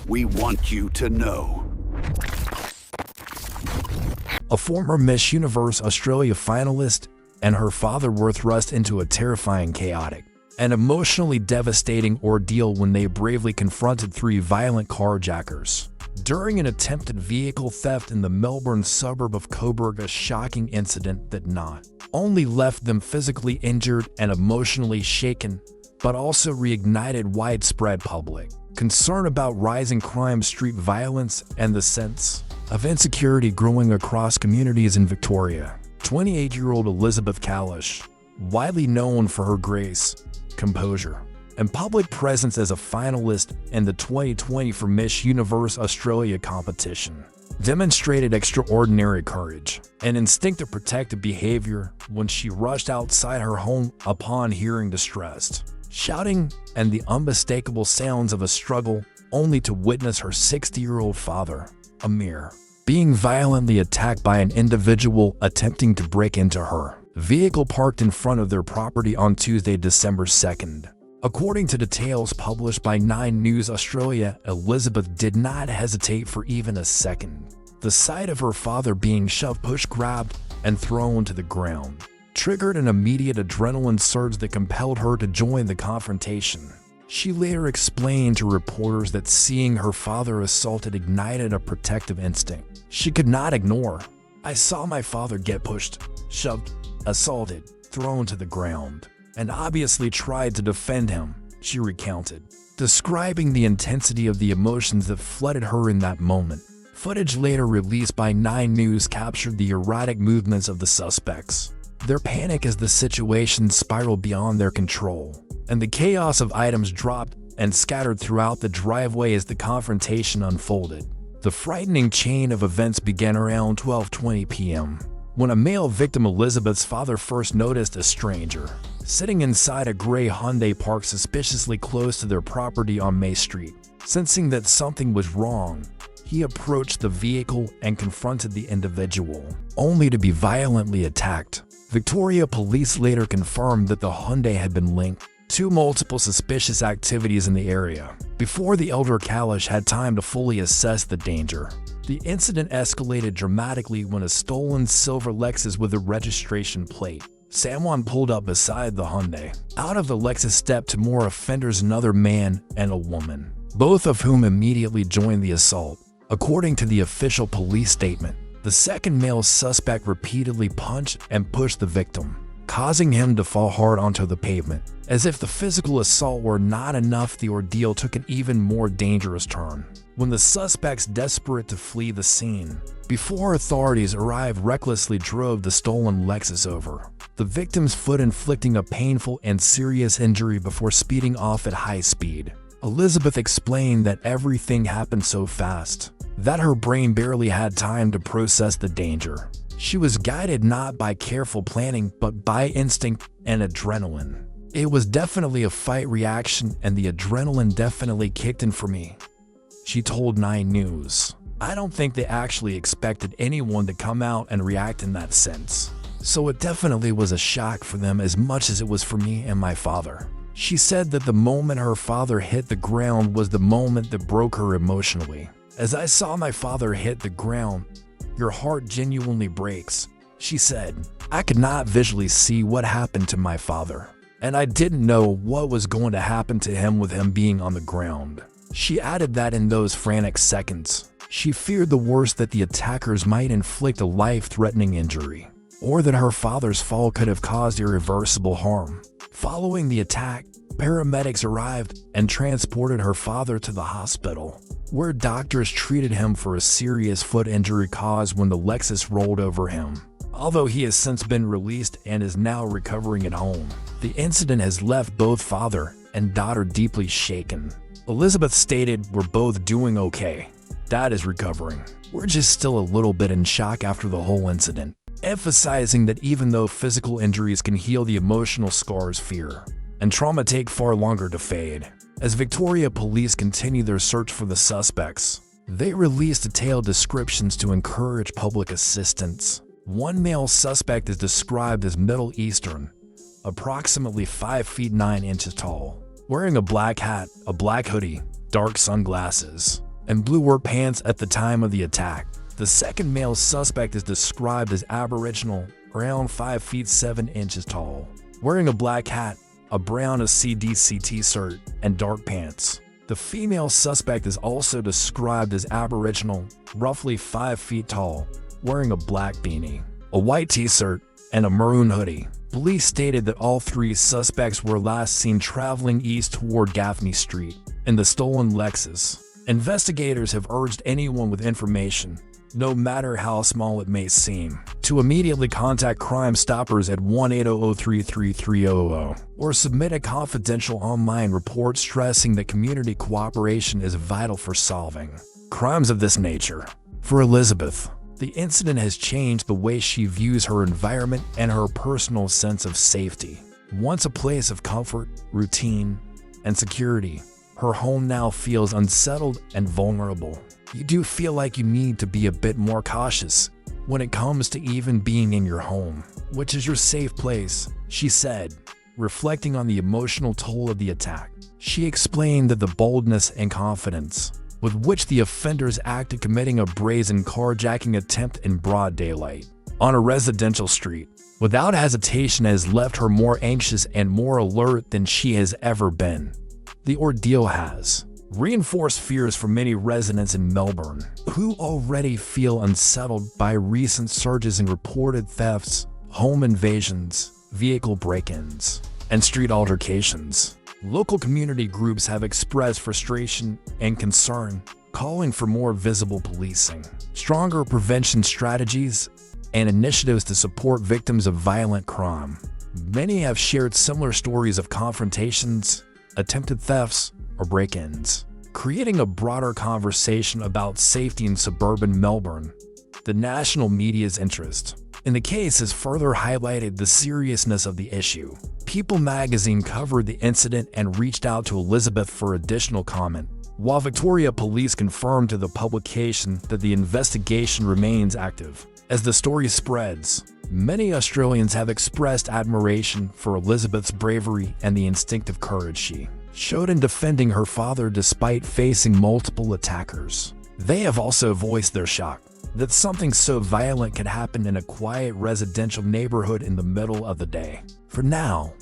We want you to know. A former Miss Universe Australia finalist and her father were thrust into a terrifying, chaotic, and emotionally devastating ordeal when they bravely confronted 3 violent carjackers during an attempted vehicle theft in the Melbourne suburb of Coburg, a shocking incident that not only left them physically injured and emotionally shaken, but also reignited widespread public concern about rising crime, street violence, and the sense of insecurity growing across communities in Victoria. 28-year-old Elizabeth Kalish, widely known for her grace, composure, and public presence as a finalist in the 2020 for Miss Universe Australia competition, demonstrated extraordinary courage and instinctive protective behavior when she rushed outside her home upon hearing distressed shouting and the unmistakable sounds of a struggle, only to witness her 60-year-old father, Amir, being violently attacked by an individual attempting to break into her vehicle parked in front of their property on Tuesday, December 2nd. According to details published by 9 News Australia, Elizabeth did not hesitate for even a second. The sight of her father being shoved, pushed, grabbed, and thrown to the ground triggered an immediate adrenaline surge that compelled her to join the confrontation. She later explained to reporters that seeing her father assaulted ignited a protective instinct she could not ignore. "I saw my father get pushed, shoved, assaulted, thrown to the ground, and obviously tried to defend him," she recounted, describing the intensity of the emotions that flooded her in that moment. Footage later released by 9 News captured the erratic movements of the suspects, their panic as the situation spiraled beyond their control, and the chaos of items dropped and scattered throughout the driveway as the confrontation unfolded. The frightening chain of events began around 12:20 p.m. when a male victim, Elizabeth's father, first noticed a stranger sitting inside a gray Hyundai parked suspiciously close to their property on May Street. Sensing that something was wrong, he approached the vehicle and confronted the individual, only to be violently attacked. Victoria Police later confirmed that the Hyundai had been linked to multiple suspicious activities in the area before the elder Kalish had time to fully assess the danger. The incident escalated dramatically when a stolen silver Lexus with a registration plate Samwan pulled up beside the Hyundai. Out of the Lexus stepped two more offenders, another man and a woman, both of whom immediately joined the assault. According to the official police statement, the second male suspect repeatedly punched and pushed the victim, causing him to fall hard onto the pavement. As if the physical assault were not enough, the ordeal took an even more dangerous turn when the suspects, desperate to flee the scene before authorities arrived, recklessly drove the stolen Lexus over the victim's foot, inflicting a painful and serious injury before speeding off at high speed. Elizabeth explained that everything happened so fast that her brain barely had time to process the danger. She was guided not by careful planning, but by instinct and adrenaline. "It was definitely a fight reaction, and the adrenaline definitely kicked in for me," she told 9 News. "I don't think they actually expected anyone to come out and react in that sense. So it definitely was a shock for them as much as it was for me and my father." She said that the moment her father hit the ground was the moment that broke her emotionally. "As I saw my father hit the ground, your heart genuinely breaks," she said. "I could not visually see what happened to my father, and I didn't know what was going to happen to him with him being on the ground." She added that in those frantic seconds, she feared the worst, that the attackers might inflict a life-threatening injury, or that her father's fall could have caused irreversible harm. Following the attack, paramedics arrived and transported her father to the hospital, where doctors treated him for a serious foot injury caused when the Lexus rolled over him. Although he has since been released and is now recovering at home, the incident has left both father and daughter deeply shaken. Elizabeth stated, "We're both doing okay. Dad is recovering. We're just still a little bit in shock after the whole incident," emphasizing that even though physical injuries can heal, the emotional scars, fear, and trauma take far longer to fade. As Victoria Police continue their search for the suspects, they released detailed descriptions to encourage public assistance. One male suspect is described as Middle Eastern, approximately 5 feet 9 inches tall, wearing a black hat, a black hoodie, dark sunglasses, and blue wore pants at the time of the attack. The second male suspect is described as Aboriginal, around 5 feet 7 inches tall, wearing a black hat, a brown CDC t-shirt, and dark pants. The female suspect is also described as Aboriginal, roughly 5 feet tall, wearing a black beanie, a white t-shirt, and a maroon hoodie. Police stated that all three suspects were last seen traveling east toward Gaffney Street in the stolen Lexus. Investigators have urged anyone with information, no matter how small it may seem, to immediately contact Crime Stoppers at 1-800-333-3300 or submit a confidential online report stressing that community cooperation is vital for solving crimes of this nature. For Elizabeth, the incident has changed the way she views her environment and her personal sense of safety. Once a place of comfort, routine, and security, her home now feels unsettled and vulnerable. You do feel like you need to be a bit more cautious when it comes to even being in your home, which is your safe place, she said, reflecting on the emotional toll of the attack. She explained that the boldness and confidence with which the offenders acted, committing a brazen carjacking attempt in broad daylight on a residential street without hesitation has left her more anxious and more alert than she has ever been. The ordeal has reinforced fears for many residents in Melbourne, who already feel unsettled by recent surges in reported thefts, home invasions, vehicle break-ins, and street altercations. Local community groups have expressed frustration and concern, calling for more visible policing, stronger prevention strategies, and initiatives to support victims of violent crime. Many have shared similar stories of confrontations, attempted thefts, or break-ins, creating a broader conversation about safety in suburban Melbourne. The national media's interest in the case has further highlighted the seriousness of the issue. People magazine covered the incident and reached out to Elizabeth for additional comment, while Victoria Police confirmed to the publication that the investigation remains active. As the story spreads, many Australians have expressed admiration for Elizabeth's bravery and the instinctive courage she showed in defending her father despite facing multiple attackers. They have also voiced their shock that something so violent could happen in a quiet residential neighborhood in the middle of the day. For now,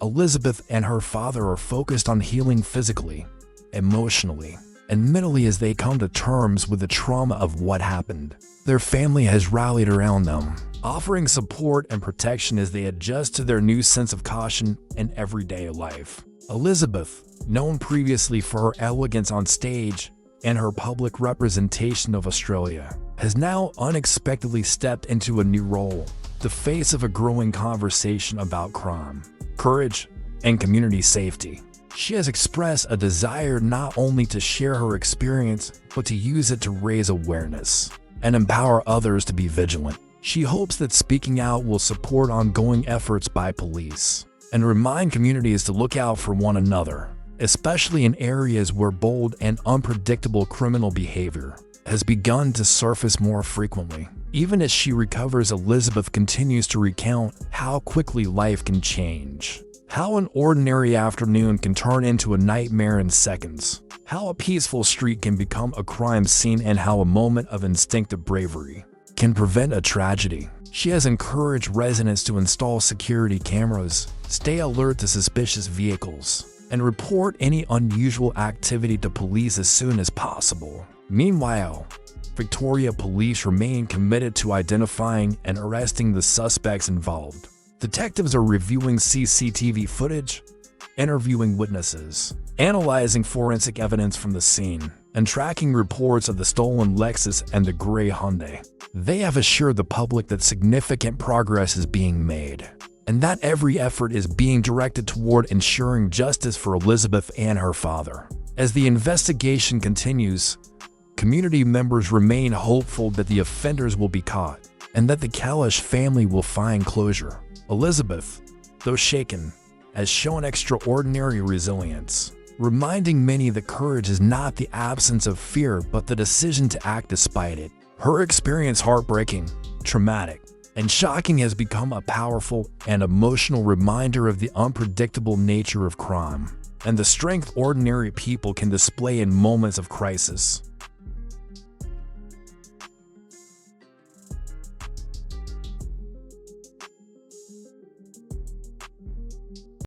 Elizabeth and her father are focused on healing physically, emotionally, and mentally as they come to terms with the trauma of what happened. Their family has rallied around them, offering support and protection as they adjust to their new sense of caution in everyday life. Elizabeth, known previously for her elegance on stage and her public representation of Australia, has now unexpectedly stepped into a new role, the face of a growing conversation about crime, courage, and community safety. She has expressed a desire not only to share her experience, but to use it to raise awareness and empower others to be vigilant. She hopes that speaking out will support ongoing efforts by police and remind communities to look out for one another, especially in areas where bold and unpredictable criminal behavior has begun to surface more frequently. Even as she recovers, Elizabeth continues to recount how quickly life can change, how an ordinary afternoon can turn into a nightmare in seconds, how a peaceful street can become a crime scene, and how a moment of instinctive bravery can prevent a tragedy. She has encouraged residents to install security cameras, stay alert to suspicious vehicles, and report any unusual activity to police as soon as possible. Meanwhile, Victoria Police remain committed to identifying and arresting the suspects involved. Detectives are reviewing CCTV footage, interviewing witnesses, analyzing forensic evidence from the scene, and tracking reports of the stolen Lexus and the gray Hyundai. They have assured the public that significant progress is being made, and that every effort is being directed toward ensuring justice for Elizabeth and her father. As the investigation continues, community members remain hopeful that the offenders will be caught and that the Kalish family will find closure. Elizabeth, though shaken, has shown extraordinary resilience, reminding many that courage is not the absence of fear but the decision to act despite it. Her experience, heartbreaking, traumatic, and shocking, has become a powerful and emotional reminder of the unpredictable nature of crime and the strength ordinary people can display in moments of crisis.